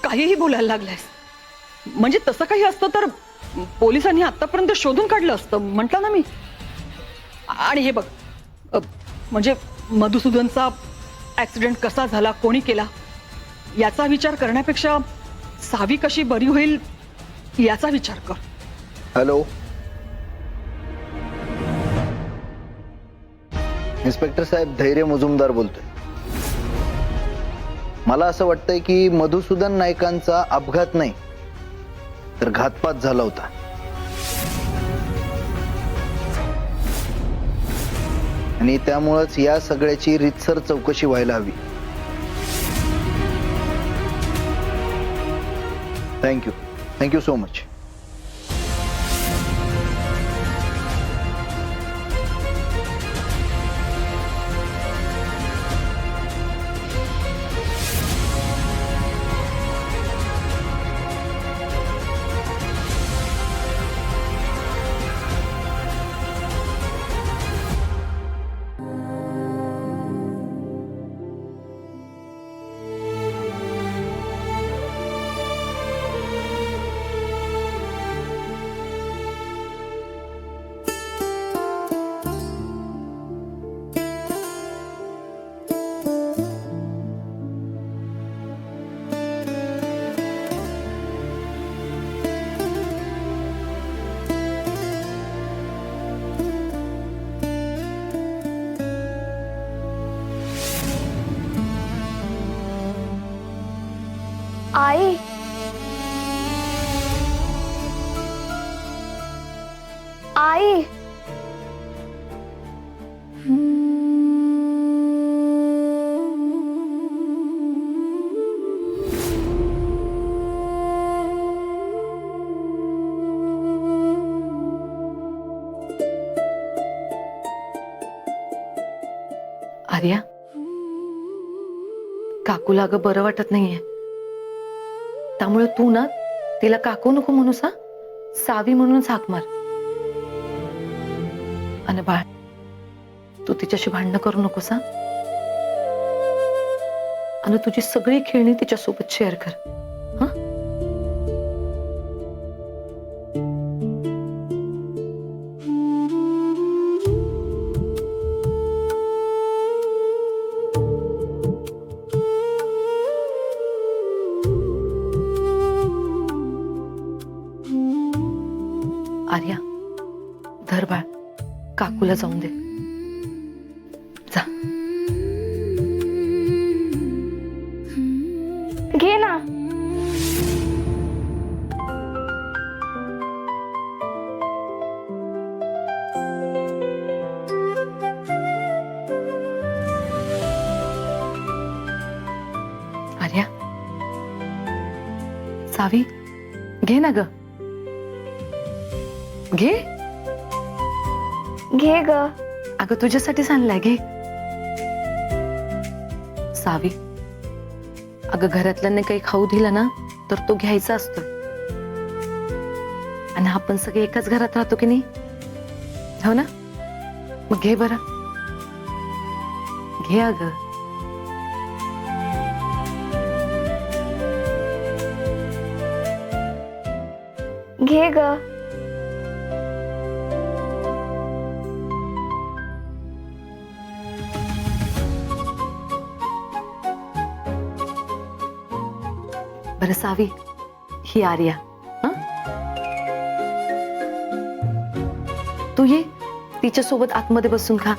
काहीही बोलायला लागलायस. म्हणजे तसं काही असतं तर पोलिसांनी आतापर्यंत शोधून काढलं असतं म्हटलं ना मी. आणि हे बघ, म्हणजे मधुसूदनचा ऍक्सिडेंट कसा झाला, कोणी केला याचा विचार करण्यापेक्षा सावी कशी बरी होईल याचा विचार कर. हॅलो, इन्स्पेक्टर साहेब, धैर्य मुजुमदार बोलतोय. मला असं वाटतंय की मधुसूदन नाईकांचा अपघात नाही तर घातपात झाला होता. आणि त्यामुळेच या सगळ्याची रीतसर चौकशी व्हायला हवी. Thank you so much. आई, आई, आर्या, काकूला अगं बरं वाटत नाहीये. त्यामुळे तू ना तिला काकू नको म्हणूस, हा, सावी म्हणूनच हाक मार. आणि बाळ, तू तिच्याशी भांडणं करू नकोस, हा. आणि तुझी सगळी खेळणी तिच्यासोबत शेअर कर, हा. आर्या, धर बाळ, काकूला जाऊन दे. जा. घे ना. आर्या, सावी, घे ना ग, घे. घे ग. अगं तुझ्यासाठीच आणलाय, घे. सावी, अगं घरातल्यांनी काही खाऊ दिला ना तर तो घ्यायचा असतो. आणि आपण सगळे एकाच घरात राहतो की नाही, हो ना. मग घे बरं, घे अगं. घे ग. बरं सावी, ही आर्या, हं? तू ये तिच्या सोबत आतमध्ये बसून खा.